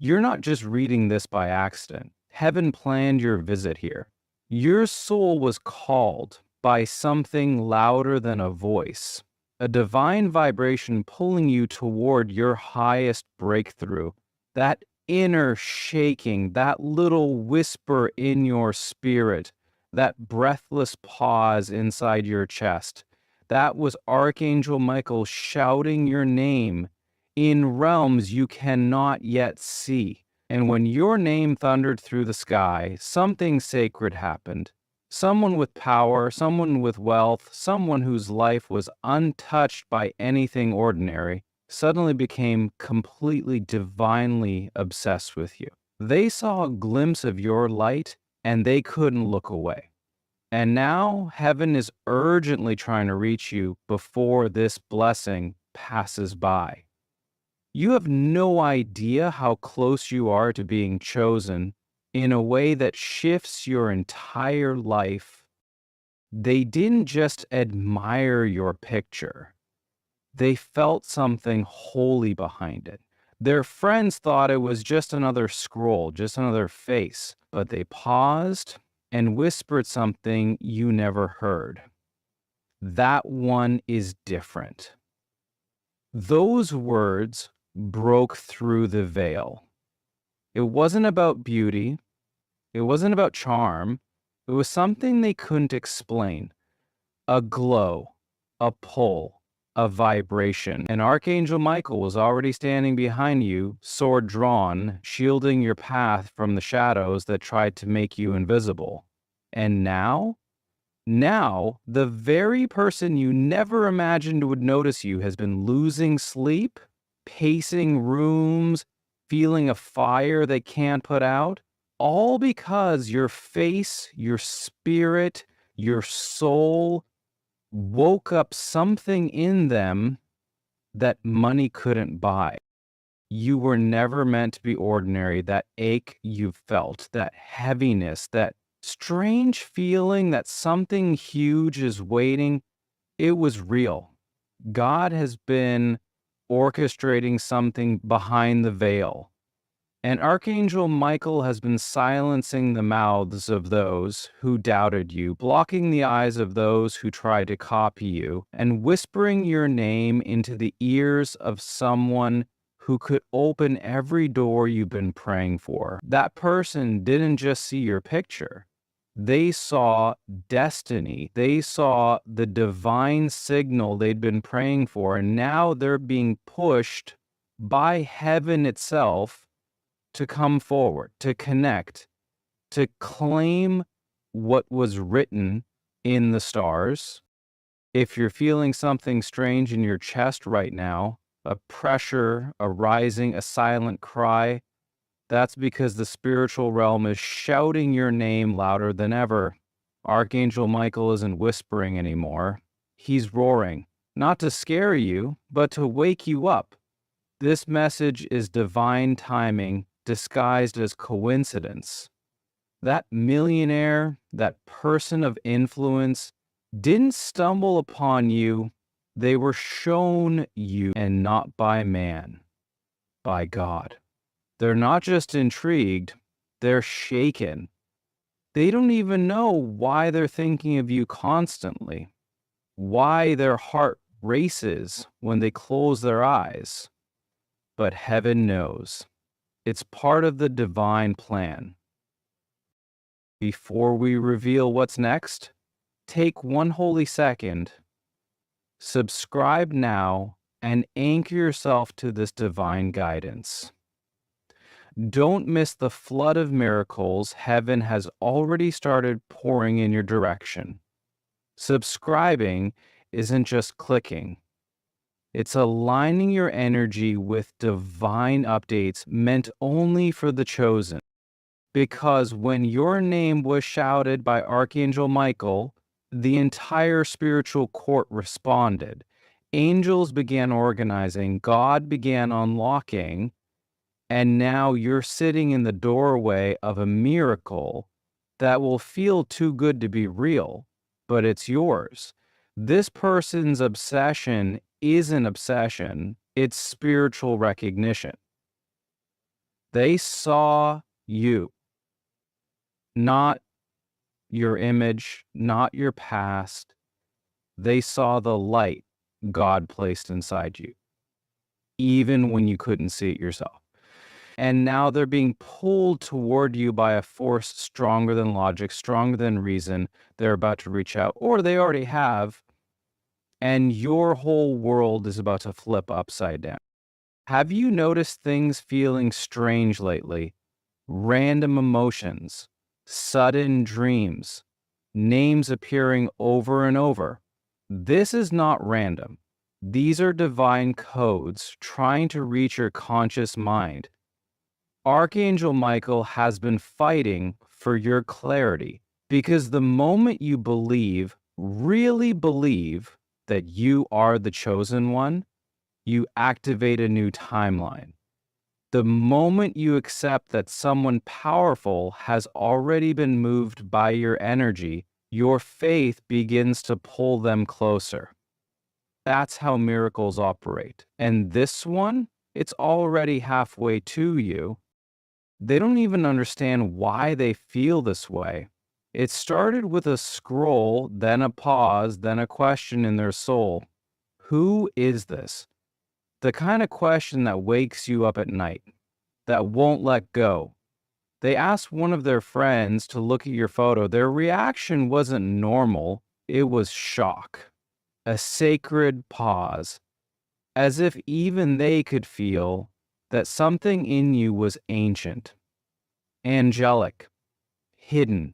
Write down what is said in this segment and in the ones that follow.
You're not just reading this by accident. Heaven planned your visit here. Your soul was called by something louder than a voice, a divine vibration pulling you toward your highest breakthrough. That inner shaking, that little whisper in your spirit, that breathless pause inside your chest, that was Archangel Michael shouting your name in realms you cannot yet see. And when your name thundered through the sky, something sacred happened. Someone with power, someone with wealth, someone whose life was untouched by anything ordinary, suddenly became completely divinely obsessed with you. They saw a glimpse of your light and they couldn't look away. And now heaven is urgently trying to reach you before this blessing passes by. You have no idea how close you are to being chosen in a way that shifts your entire life. They didn't just admire your picture. They felt something holy behind it. Their friends thought it was just another scroll, just another face, but they paused and whispered something you never heard. That one is different. Those words broke through the veil. It wasn't about beauty. It wasn't about charm. It was something they couldn't explain. A glow, a pull, a vibration. And Archangel Michael was already standing behind you, sword drawn, shielding your path from the shadows that tried to make you invisible. And now, the very person you never imagined would notice you has been losing sleep, pacing rooms, feeling a fire they can't put out, all because your face, your spirit, your soul woke up something in them that money couldn't buy. You were never meant to be ordinary. That ache you felt, that heaviness, that strange feeling that something huge is waiting, it was real. God has been orchestrating something behind the veil. And Archangel Michael has been silencing the mouths of those who doubted you, blocking the eyes of those who tried to copy you, and whispering your name into the ears of someone who could open every door you've been praying for. That person didn't just see your picture. They saw destiny. They saw the divine signal they'd been praying for, and now they're being pushed by heaven itself to come forward, to connect, to claim what was written in the stars. If you're feeling something strange in your chest right now, a pressure, a rising, a silent cry, that's because the spiritual realm is shouting your name louder than ever. Archangel Michael isn't whispering anymore. He's roaring, not to scare you, but to wake you up. This message is divine timing disguised as coincidence. That millionaire, that person of influence, didn't stumble upon you. They were shown you, and not by man, by God. They're not just intrigued, they're shaken. They don't even know why they're thinking of you constantly, why their heart races when they close their eyes. But heaven knows. It's part of the divine plan. Before we reveal what's next, take one holy second, subscribe now, and anchor yourself to this divine guidance. Don't miss the flood of miracles heaven has already started pouring in your direction. Subscribing isn't just clicking. It's aligning your energy with divine updates meant only for the chosen. Because when your name was shouted by Archangel Michael, the entire spiritual court responded. Angels began organizing, God began unlocking, and now you're sitting in the doorway of a miracle that will feel too good to be real, but it's yours. This person's obsession isn't obsession, it's spiritual recognition. They saw you, not your image, not your past. They saw the light God placed inside you, even when you couldn't see it yourself. And now they're being pulled toward you by a force stronger than logic, stronger than reason. They're about to reach out, or they already have, and your whole world is about to flip upside down. Have you noticed things feeling strange lately? Random emotions, sudden dreams, names appearing over and over. This is not random. These are divine codes trying to reach your conscious mind. Archangel Michael has been fighting for your clarity because the moment you believe, really believe, that you are the chosen one, you activate a new timeline. The moment you accept that someone powerful has already been moved by your energy, your faith begins to pull them closer. That's how miracles operate. And this one, it's already halfway to you. They don't even understand why they feel this way. It started with a scroll, then a pause, then a question in their soul. Who is this? The kind of question that wakes you up at night, that won't let go. They asked one of their friends to look at your photo. Their reaction wasn't normal, it was shock, a sacred pause, as if even they could feel that something in you was ancient, angelic, hidden.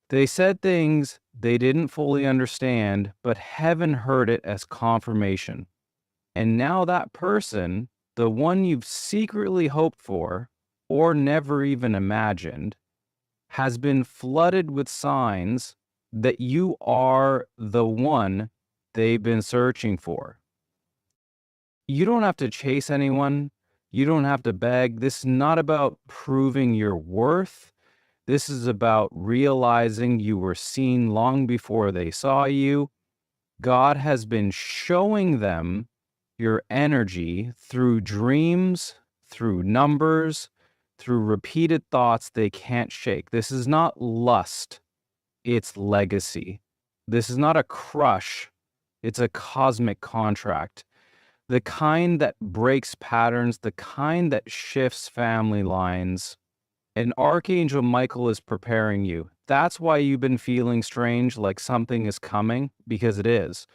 They said things they didn't fully understand, but heaven heard it as confirmation. And now that person, the one you've secretly hoped for or never even imagined, has been flooded with signs that you are the one they've been searching for. You don't have to chase anyone. You don't have to beg. This is not about proving your worth. This is about realizing you were seen long before they saw you. God has been showing them your energy through dreams, through numbers, through repeated thoughts they can't shake. This is not lust, it's legacy. This is not a crush, it's a cosmic contract. The kind that breaks patterns, the kind that shifts family lines. And Archangel Michael is preparing you. That's why you've been feeling strange, like something is coming, because it is.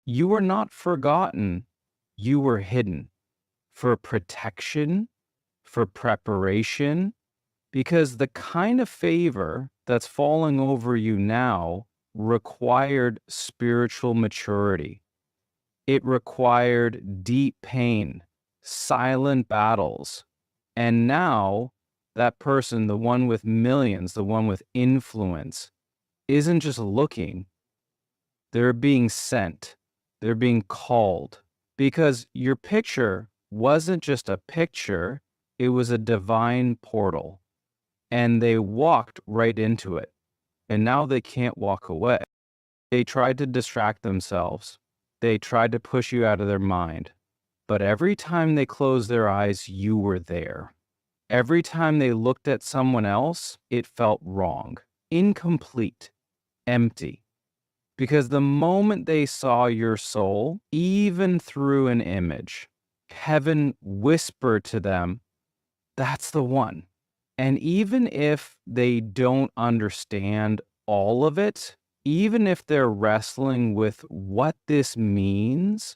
You were not forgotten. You were hidden for protection, for preparation, because the kind of favor that's falling over you now required spiritual maturity. It required deep pain, silent battles. And now that person, the one with millions, the one with influence, isn't just looking, they're being sent, they're being called. Because your picture wasn't just a picture, it was a divine portal. And they walked right into it. And now they can't walk away. They tried to distract themselves. They tried to push you out of their mind. But every time they closed their eyes, you were there. Every time they looked at someone else, it felt wrong, incomplete, empty. Because the moment they saw your soul, even through an image, heaven whispered to them, that's the one. And even if they don't understand all of it, even if they're wrestling with what this means,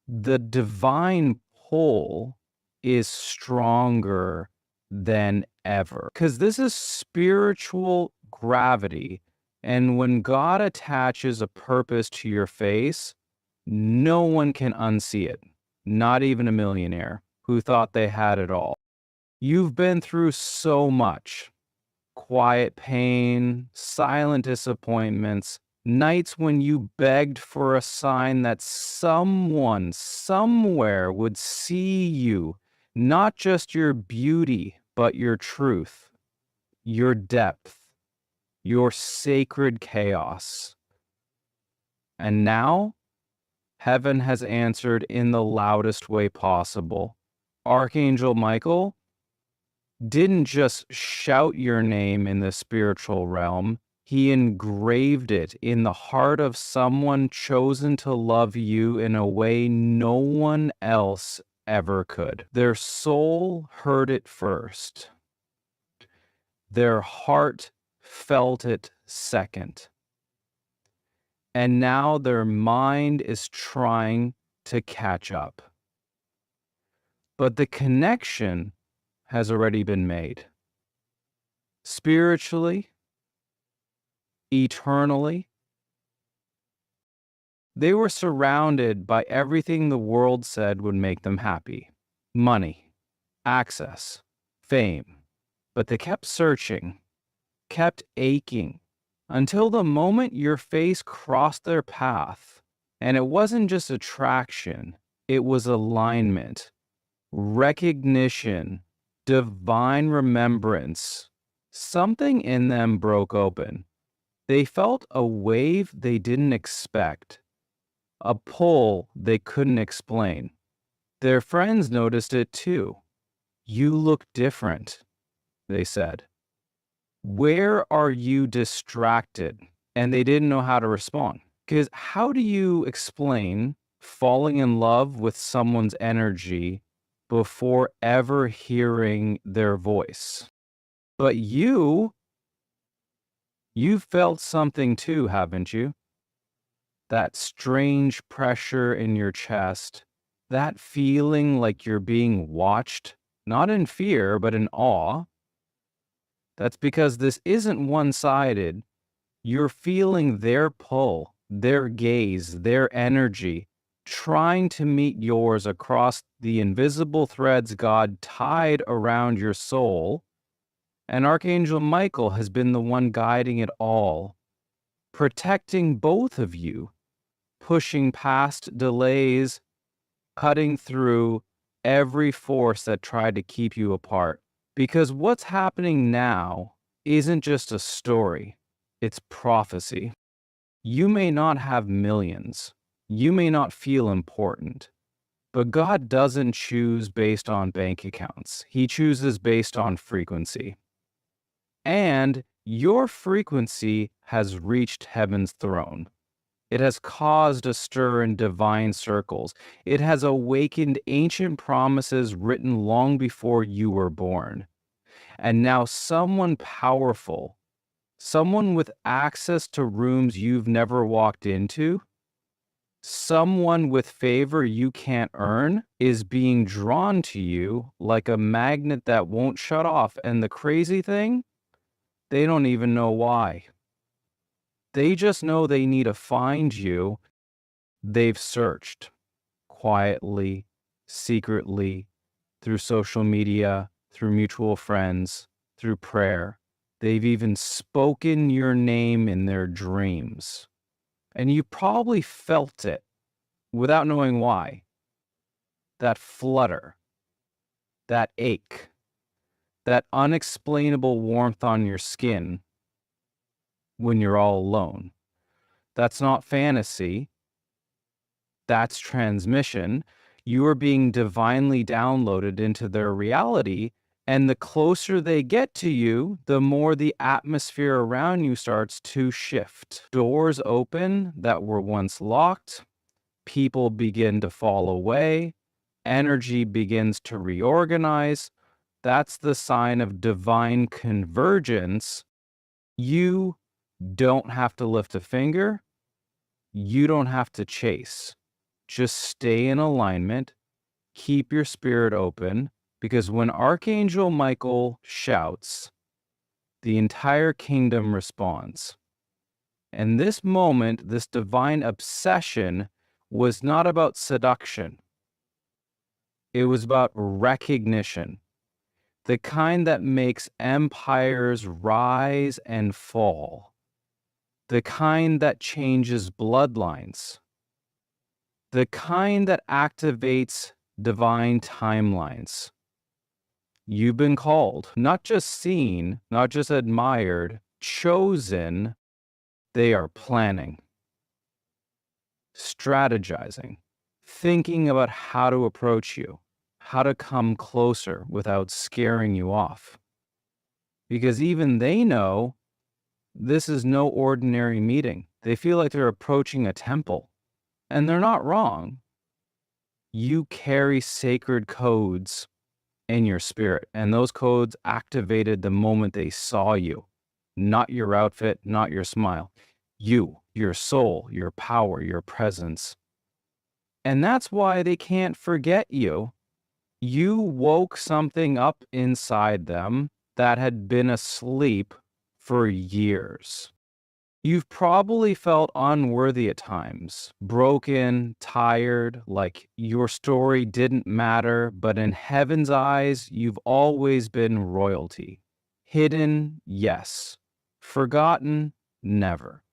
the divine pull is stronger than ever. Because this is spiritual gravity. And when God attaches a purpose to your face, no one can unsee it. Not even a millionaire who thought they had it all. You've been through so much. Quiet pain, silent disappointments, nights when you begged for a sign that someone, somewhere would see you, not just your beauty, but your truth, your depth, your sacred chaos. And now, heaven has answered in the loudest way possible. Archangel Michael didn't just shout your name in the spiritual realm, he engraved it in the heart of someone chosen to love you in a way no one else ever could. Their soul heard it first. Their heart felt it second. And now their mind is trying to catch up. But the connection has already been made. Spiritually, eternally, they were surrounded by everything the world said would make them happy: money, access, fame. But they kept searching, kept aching, until the moment your face crossed their path. And it wasn't just attraction, it was alignment, recognition, divine remembrance. Something in them broke open. They felt a wave they didn't expect, a pull they couldn't explain. Their friends noticed it too. "You look different," they said. "Where are you distracted?" And they didn't know how to respond. Because how do you explain falling in love with someone's energy before ever hearing their voice? But you felt something too, haven't you? That strange pressure in your chest, that feeling like you're being watched, not in fear, but in awe. That's because this isn't one-sided. You're feeling their pull, their gaze, their energy, trying to meet yours across the invisible threads God tied around your soul. And Archangel Michael has been the one guiding it all, protecting both of you, pushing past delays, cutting through every force that tried to keep you apart. Because what's happening now isn't just a story, it's prophecy. You may not have millions, you may not feel important, but God doesn't choose based on bank accounts. He chooses based on frequency. And your frequency has reached heaven's throne. It has caused a stir in divine circles. It has awakened ancient promises written long before you were born. And now someone powerful, someone with access to rooms you've never walked into, someone with favor you can't earn, is being drawn to you like a magnet that won't shut off. And the crazy thing, they don't even know why. They just know they need to find you. They've searched quietly, secretly, through social media, through mutual friends, through prayer. They've even spoken your name in their dreams. And you probably felt it without knowing why. That flutter, that ache, that unexplainable warmth on your skin when you're all alone. That's not fantasy. That's transmission. You are being divinely downloaded into their reality. And the closer they get to you, the more the atmosphere around you starts to shift. Doors open that were once locked. People begin to fall away. Energy begins to reorganize. That's the sign of divine convergence. You don't have to lift a finger. You don't have to chase. Just stay in alignment, keep your spirit open, because when Archangel Michael shouts, the entire kingdom responds. And this moment, this divine obsession, was not about seduction. It was about recognition, the kind that makes empires rise and fall, the kind that changes bloodlines, the kind that activates divine timelines. You've been called, not just seen, not just admired, chosen. They are planning, strategizing, thinking about how to approach you, how to come closer without scaring you off. Because even they know this is no ordinary meeting. They feel like they're approaching a temple, and they're not wrong. You carry sacred codes in your spirit, and those codes activated the moment they saw you. Not your outfit, not your smile. You, your soul, your power, your presence. And that's why they can't forget you. You woke something up inside them that had been asleep for years. You've probably felt unworthy at times, broken, tired, like your story didn't matter, but in heaven's eyes, you've always been royalty. Hidden, yes. Forgotten, never.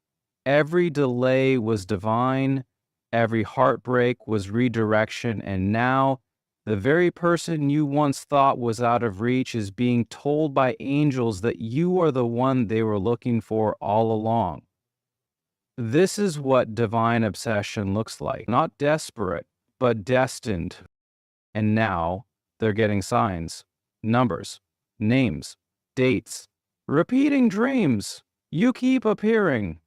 Every delay was divine, every heartbreak was redirection, and now the very person you once thought was out of reach is being told by angels that you are the one they were looking for all along. This is what divine obsession looks like. Not desperate, but destined. And now they're getting signs, numbers, names, dates, repeating dreams. You keep appearing.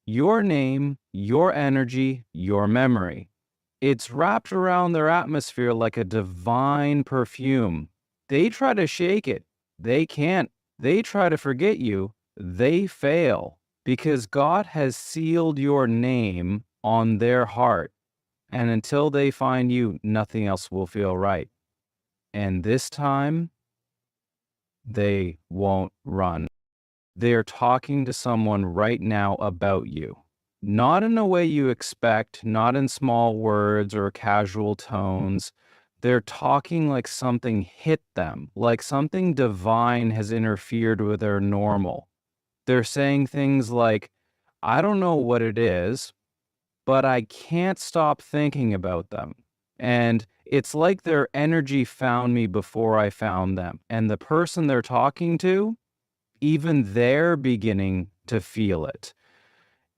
Your name, your energy, your memory. It's wrapped around their atmosphere like a divine perfume. They try to shake it. They can't. They try to forget you. They fail because God has sealed your name on their heart. And until they find you, nothing else will feel right. And this time, they won't run. They're talking to someone right now about you. Not in a way you expect, not in small words or casual tones. They're talking like something hit them, like something divine has interfered with their normal. They're saying things like, I don't know what it is, but I can't stop thinking about them. And it's like their energy found me before I found them. And the person they're talking to, even they're beginning to feel it.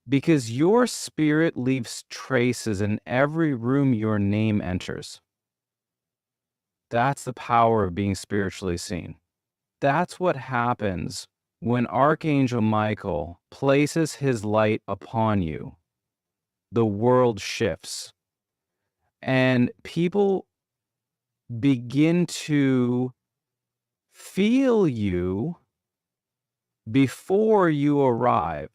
Because your spirit leaves traces in every room your name enters. That's the power of being spiritually seen. That's what happens when Archangel Michael places his light upon you. The world shifts, and people begin to feel you before you arrive.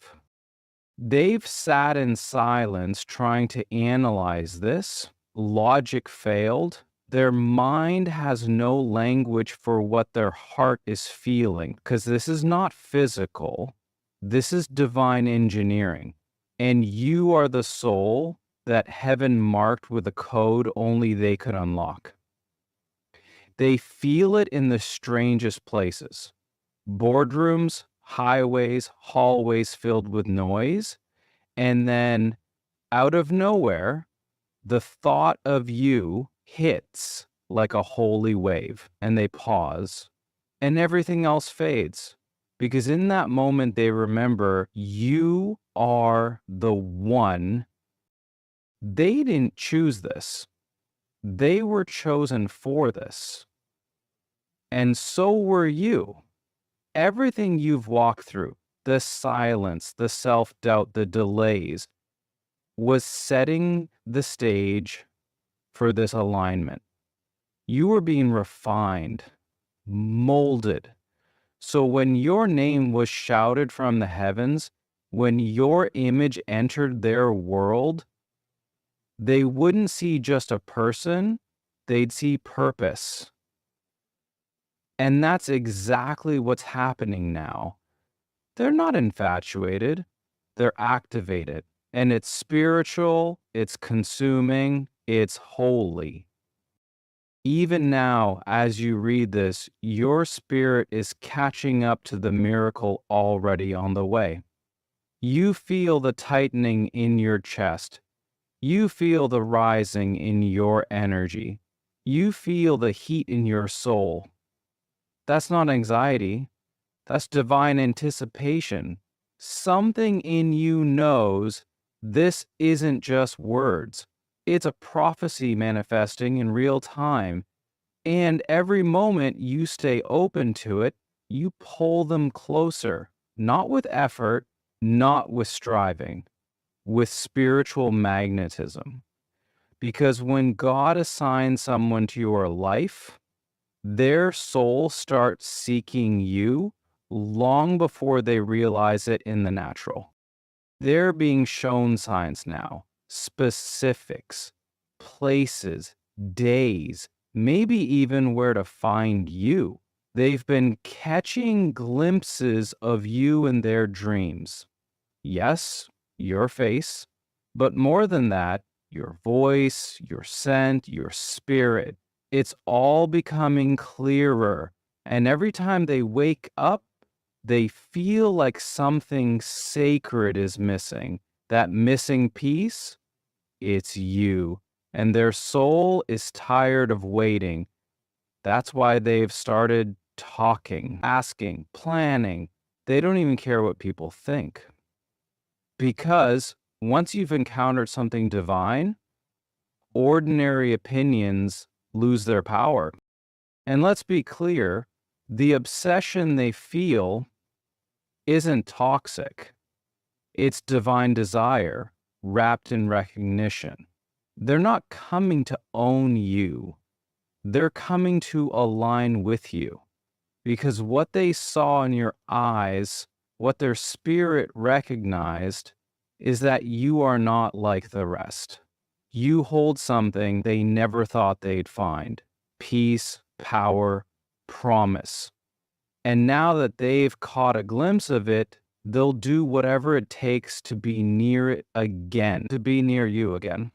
They've sat in silence trying to analyze this. Logic failed. Their mind has no language for what their heart is feeling, because this is not physical. This is divine engineering. And you are the soul that heaven marked with a code only they could unlock. They feel it in the strangest places. Boardrooms, highways, hallways filled with noise. And then out of nowhere, the thought of you hits like a holy wave, and they pause, and everything else fades. Because in that moment, they remember you are the one. They didn't choose this. They were chosen for this. And so were you. Everything you've walked through, the silence, the self-doubt, the delays, was setting the stage for this alignment. You were being refined, molded. So when your name was shouted from the heavens, when your image entered their world, they wouldn't see just a person, they'd see purpose. And that's exactly what's happening now. They're not infatuated, they're activated. And it's spiritual, it's consuming, it's holy. Even now, as you read this, your spirit is catching up to the miracle already on the way. You feel the tightening in your chest. You feel the rising in your energy. You feel the heat in your soul. That's not anxiety. That's divine anticipation. Something in you knows this isn't just words. It's a prophecy manifesting in real time. And every moment you stay open to it, you pull them closer, not with effort, not with striving, with spiritual magnetism. Because when God assigns someone to your life, their soul starts seeking you long before they realize it in the natural. They're being shown signs now, specifics, places, days, maybe even where to find you. They've been catching glimpses of you in their dreams. Yes, your face, but more than that, your voice, your scent, your spirit. It's all becoming clearer. And every time they wake up, they feel like something sacred is missing. That missing piece, it's you. And their soul is tired of waiting. That's why they've started talking, asking, planning. They don't even care what people think. Because once you've encountered something divine, ordinary opinions lose their power. And let's be clear, the obsession they feel isn't toxic. It's divine desire wrapped in recognition. They're not coming to own you. They're coming to align with you. Because what they saw in your eyes, what their spirit recognized, is that you are not like the rest. You hold something they never thought they'd find: peace, power, promise. And now that they've caught a glimpse of it, they'll do whatever it takes to be near it again, to be near you again.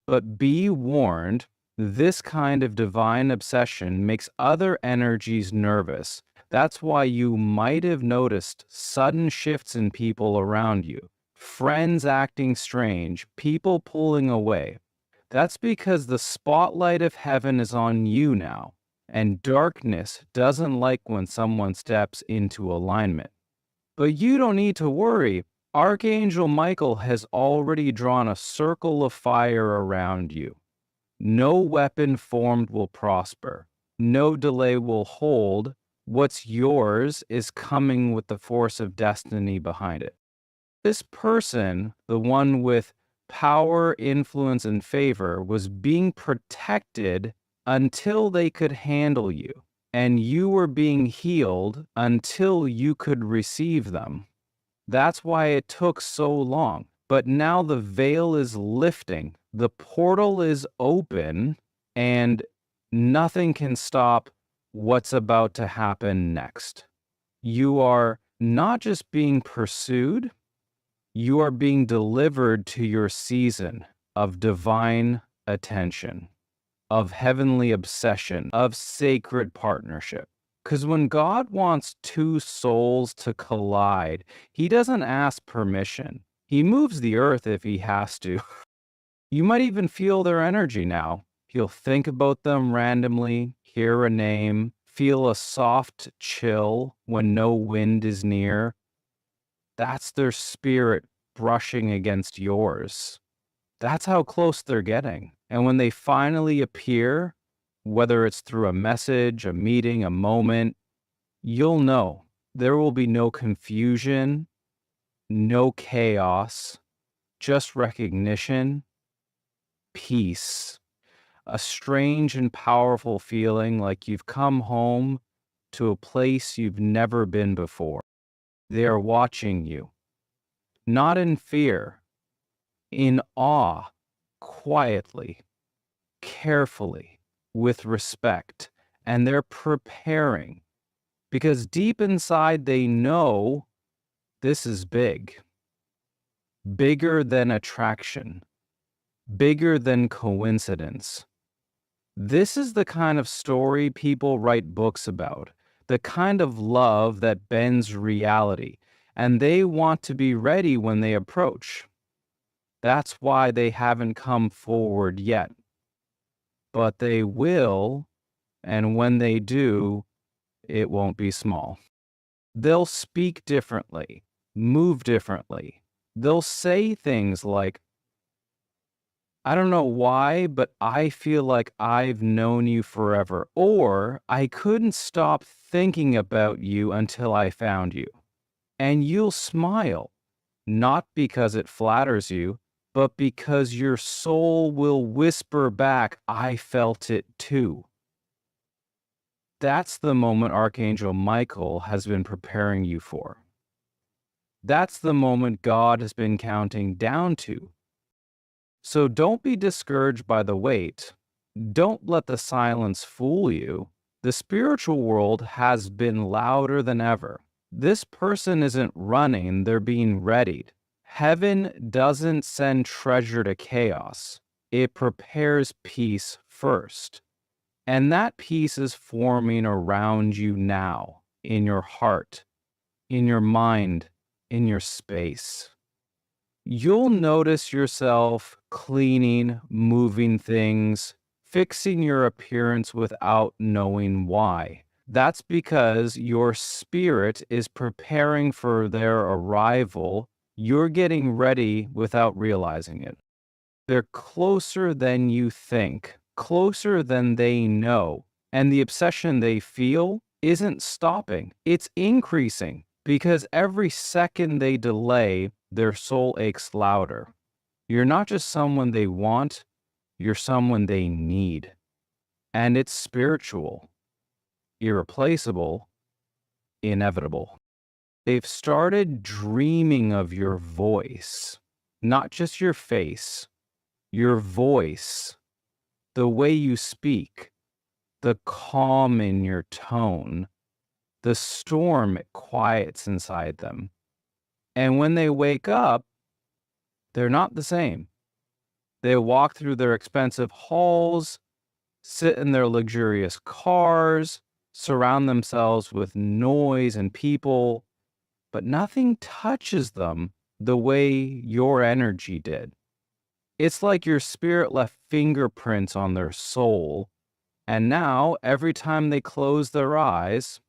But be warned, this kind of divine obsession makes other energies nervous. That's why you might have noticed sudden shifts in people around you, friends acting strange, people pulling away. That's because the spotlight of heaven is on you now, and darkness doesn't like when someone steps into alignment. But you don't need to worry. Archangel Michael has already drawn a circle of fire around you. No weapon formed will prosper. No delay will hold. What's yours is coming with the force of destiny behind it. This person, the one with power, influence, and favor, was being protected until they could handle you. And you were being healed until you could receive them. That's why it took so long. But now the veil is lifting, the portal is open, and nothing can stop what's about to happen next. You are not just being pursued, you are being delivered to your season of divine attention, of heavenly obsession, of sacred partnership. Because when God wants two souls to collide, he doesn't ask permission. He moves the earth if he has to. You might even feel their energy now. You'll think about them randomly, hear a name, feel a soft chill when no wind is near. That's their spirit brushing against yours. That's how close they're getting. And when they finally appear, whether it's through a message, a meeting, a moment, you'll know. There will be no confusion, no chaos, just recognition, peace, a strange and powerful feeling like you've come home to a place you've never been before. They are watching you, not in fear, in awe, quietly, carefully, with respect, and they're preparing because deep inside they know this is big, bigger than attraction, bigger than coincidence. This is the kind of story people write books about, the kind of love that bends reality, and they want to be ready when they approach. That's why they haven't come forward yet. But they will, and when they do, it won't be small. They'll speak differently, move differently. They'll say things like, I don't know why, but I feel like I've known you forever. Or I couldn't stop thinking about you until I found you. And you'll smile, not because it flatters you, but because your soul will whisper back, I felt it too. That's the moment Archangel Michael has been preparing you for. That's the moment God has been counting down to. So don't be discouraged by the wait. Don't let the silence fool you. The spiritual world has been louder than ever. This person isn't running, they're being readied. Heaven doesn't send treasure to chaos, it prepares peace first. And that peace is forming around you now, in your heart, in your mind, in your space. You'll notice yourself cleaning, moving things, fixing your appearance without knowing why. That's because your spirit is preparing for their arrival. You're getting ready without realizing it. They're closer than you think, closer than they know. And the obsession they feel isn't stopping, it's increasing because every second they delay, their soul aches louder. You're not just someone they want, you're someone they need. And it's spiritual, irreplaceable, inevitable. They've started dreaming of your voice, not just your face, your voice, the way you speak, the calm in your tone, the storm it quiets inside them. And when they wake up, they're not the same. They walk through their expensive halls, sit in their luxurious cars, surround themselves with noise and people, but nothing touches them the way your energy did. It's like your spirit left fingerprints on their soul, and now every time they close their eyes,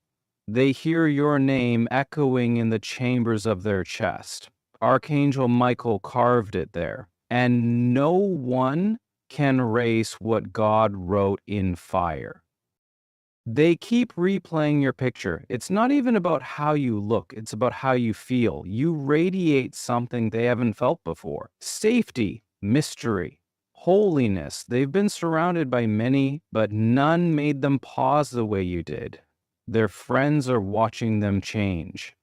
they hear your name echoing in the chambers of their chest. Archangel Michael carved it there, and no one can erase what God wrote in fire. They keep replaying your picture. It's not even about how you look, it's about how you feel. You radiate something they haven't felt before. Safety, mystery, holiness. They've been surrounded by many, but none made them pause the way you did. Their friends are watching them change.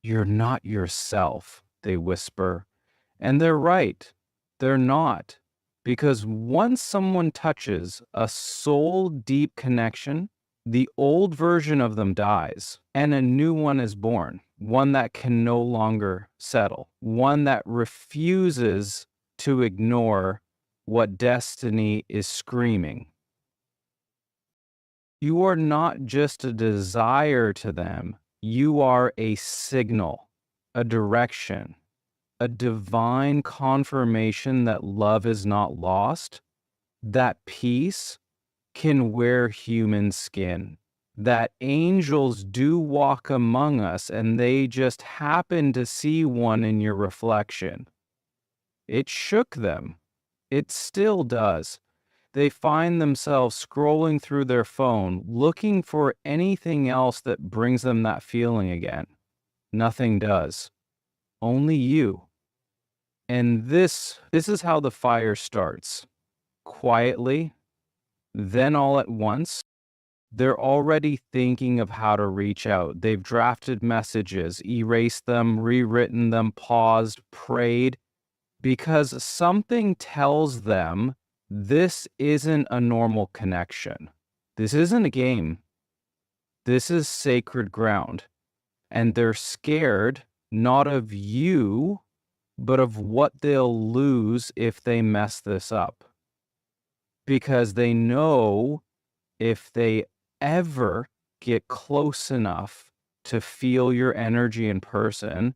You're not yourself, they whisper. And they're right. They're not. Because once someone touches a soul deep connection, the old version of them dies and a new one is born, one that can no longer settle, one that refuses to ignore what destiny is screaming. You are not just a desire to them, you are a signal, a direction, a divine confirmation that love is not lost, that peace can wear human skin, that angels do walk among us and they just happen to see one in your reflection. It shook them. It still does. They find themselves scrolling through their phone, looking for anything else that brings them that feeling again. Nothing does. Only you. And this is how the fire starts. Quietly, then all at once. They're already thinking of how to reach out. They've drafted messages, erased them, rewritten them, paused, prayed, because something tells them this isn't a normal connection. This isn't a game. This is sacred ground. And they're scared not of you, but of what they'll lose if they mess this up. Because they know if they ever get close enough to feel your energy in person,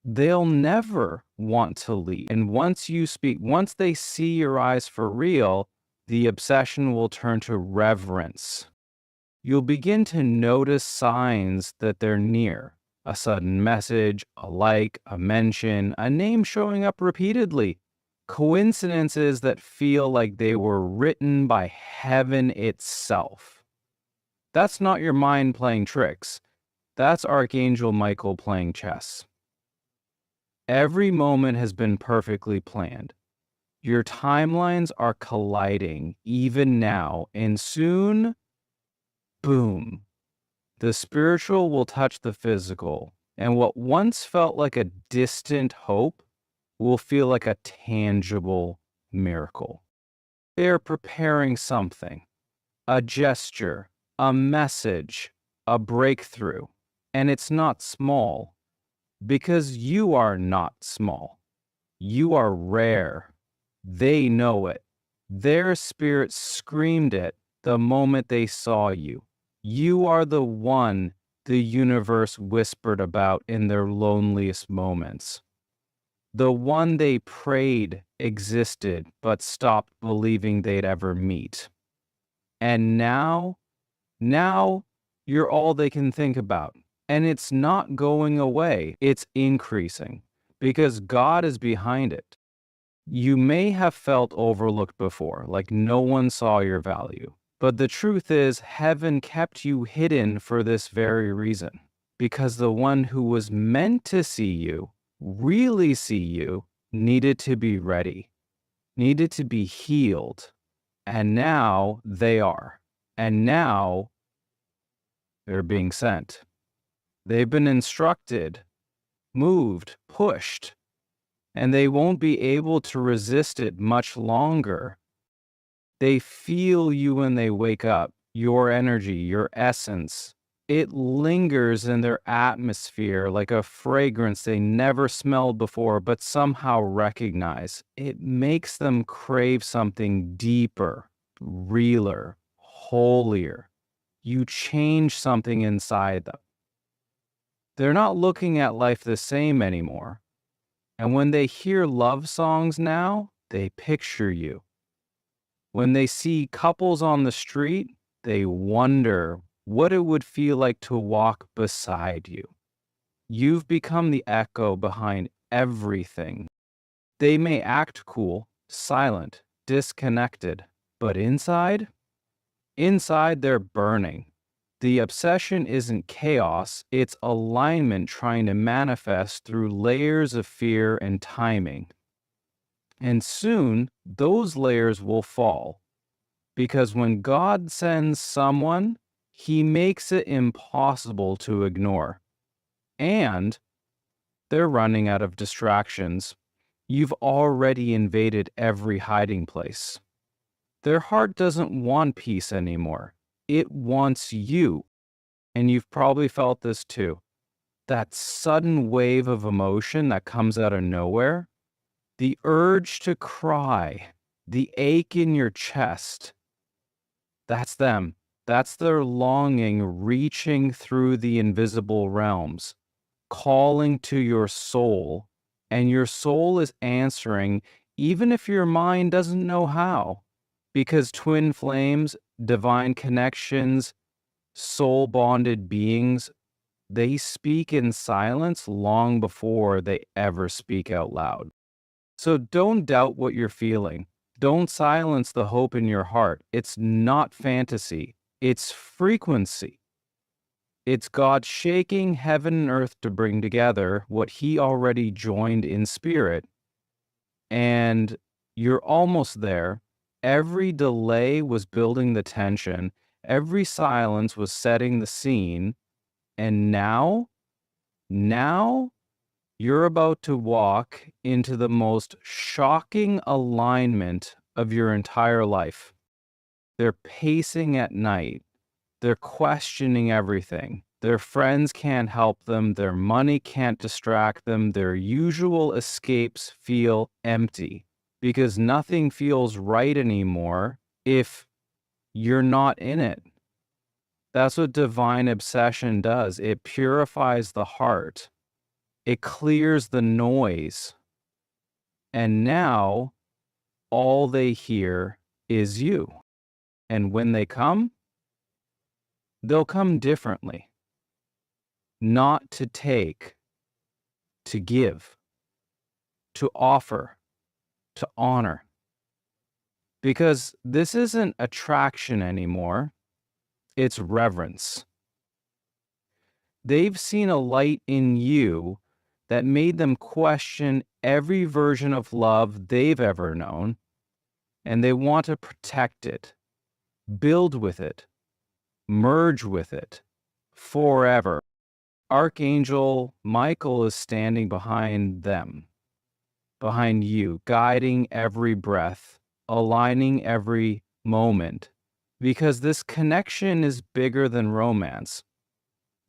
they'll never want to leave. And once you speak, once they see your eyes for real, the obsession will turn to reverence. You'll begin to notice signs that they're near. A sudden message, a like, a mention, a name showing up repeatedly. Coincidences that feel like they were written by heaven itself. That's not your mind playing tricks. That's Archangel Michael playing chess. Every moment has been perfectly planned. Your timelines are colliding even now, and soon, boom, the spiritual will touch the physical, and what once felt like a distant hope will feel like a tangible miracle. They're preparing something, a gesture, a message, a breakthrough, and it's not small because you are not small. You are rare. They know it. Their spirit screamed it the moment they saw you. You are the one the universe whispered about in their loneliest moments. The one they prayed existed but stopped believing they'd ever meet. And now you're all they can think about. And it's not going away, it's increasing because God is behind it. You may have felt overlooked before, like no one saw your value. But the truth is, heaven kept you hidden for this very reason. Because the one who was meant to see you, really see you, needed to be ready, needed to be healed. And now they are. And now they're being sent. They've been instructed, moved, pushed, and they won't be able to resist it much longer. They feel you when they wake up, your energy, your essence. It lingers in their atmosphere like a fragrance they never smelled before but somehow recognize. It makes them crave something deeper, realer, holier. You change something inside them. They're not looking at life the same anymore. And when they hear love songs now, they picture you. When they see couples on the street, they wonder what it would feel like to walk beside you. You've become the echo behind everything. They may act cool, silent, disconnected, but inside they're burning. The obsession isn't chaos, it's alignment trying to manifest through layers of fear and timing. And soon, those layers will fall. Because when God sends someone, he makes it impossible to ignore. And they're running out of distractions. You've already invaded every hiding place. Their heart doesn't want peace anymore. It wants you. And you've probably felt this too. That sudden wave of emotion that comes out of nowhere. The urge to cry. The ache in your chest. That's them. That's their longing reaching through the invisible realms, calling to your soul. And your soul is answering, even if your mind doesn't know how. Because twin flames, divine connections, soul bonded beings, they speak in silence long before they ever speak out loud. So don't doubt what you're feeling. Don't silence the hope in your heart. It's not fantasy, it's frequency. It's God shaking heaven and earth to bring together what he already joined in spirit. And you're almost there. Every delay was building the tension. Every silence was setting the scene. And now you're about to walk into the most shocking alignment of your entire life. They're pacing at night. They're questioning everything. Their friends can't help them. Their money can't distract them. Their usual escapes feel empty because nothing feels right anymore if you're not in it. That's what divine obsession does. It purifies the heart. It clears the noise. And now all they hear is you. And when they come, they'll come differently. Not to take, to give, to offer, to honor. Because this isn't attraction anymore, it's reverence. They've seen a light in you that made them question every version of love they've ever known, and they want to protect it, build with it, merge with it forever. Archangel Michael is standing behind them, behind you, guiding every breath, aligning every moment, because this connection is bigger than romance.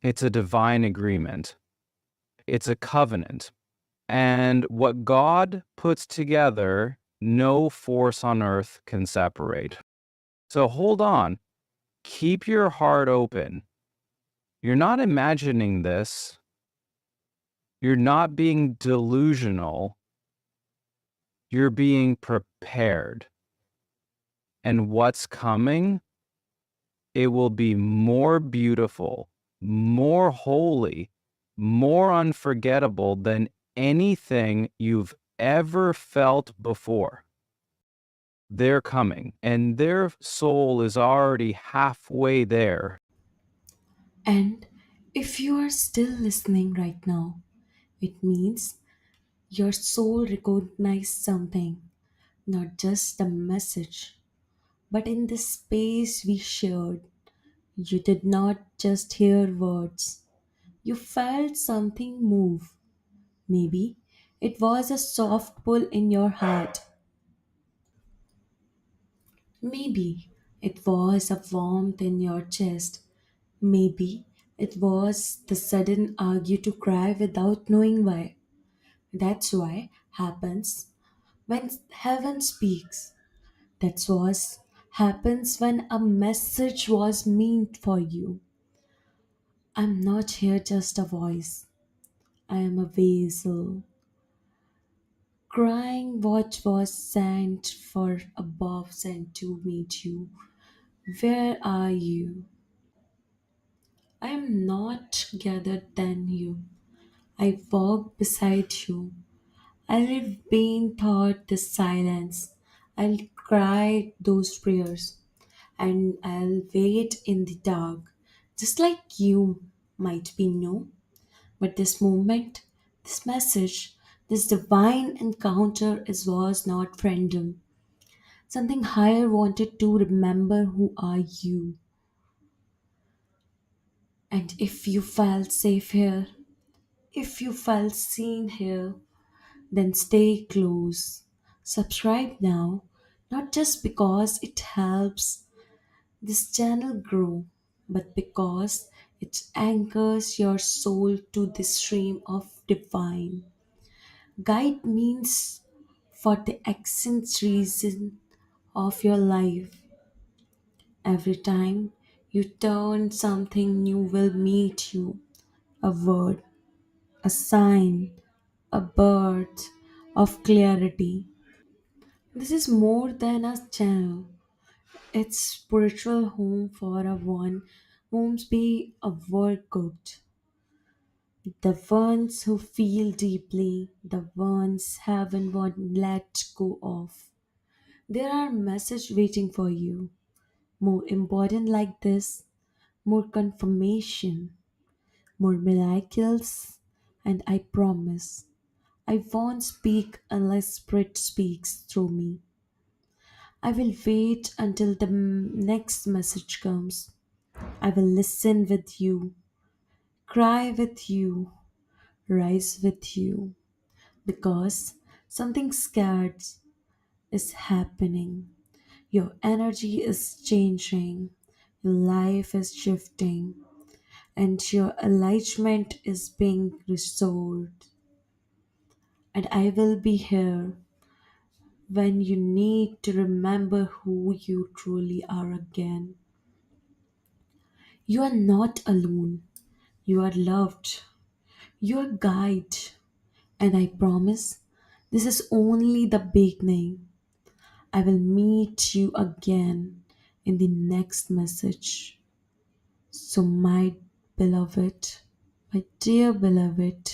It's a divine agreement. It's a covenant. And what God puts together, no force on earth can separate. So hold on. Keep your heart open. You're not imagining this. You're not being delusional. You're being prepared. And what's coming, it will be more beautiful, more holy, more unforgettable than anything you've ever felt before. They're coming, and their soul is already halfway there. And if you are still listening right now, it means your soul recognized something, not just the message, but in the space we shared. You did not just hear words, you felt something move. Maybe it was a soft pull in your heart. Maybe it was a warmth in your chest. Maybe it was the sudden urge to cry without knowing why. That's why happens when heaven speaks. That's what happens when a message was meant for you. I'm not here just a voice. I am a vessel, crying what was sent for above sent to meet you. Where are you? I am not gathered than you. I walk beside you. I live being thought this silence. I'll cry those prayers and I'll wait in the dark. Just like you might be no, but this moment, this message, this divine encounter is was not random. Something higher wanted to remember who are you. And if you felt safe here, if you felt seen here, then stay close. Subscribe now, not just because it helps this channel grow, but because it anchors your soul to the stream of divine. Guide means for the essence reason of your life. Every time you turn, something new will meet you. A word, a sign, a birth of clarity. This is more than a channel. It's spiritual home for a one homes be a word cooked. The ones who feel deeply, the ones haven't want let go of. There are messages waiting for you. More important like this, more confirmation, more miracles, and I promise I won't speak unless Spirit speaks through me. I will wait until the next message comes. I will listen with you, cry with you, rise with you, because something scared is happening. Your energy is changing, your life is shifting, and your alignment is being restored. And I will be here when you need to remember who you truly are again. You are not alone. You are loved. You are guided. And I promise this is only the beginning. I will meet you again in the next message. So, my beloved, my dear beloved,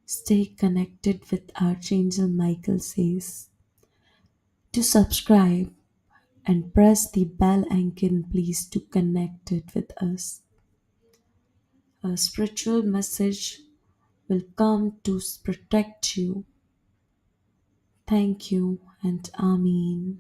stay connected with Archangel Michael says. to subscribe and press the bell icon, please, to connect it with us. A spiritual message will come to protect you. Thank you and Amen.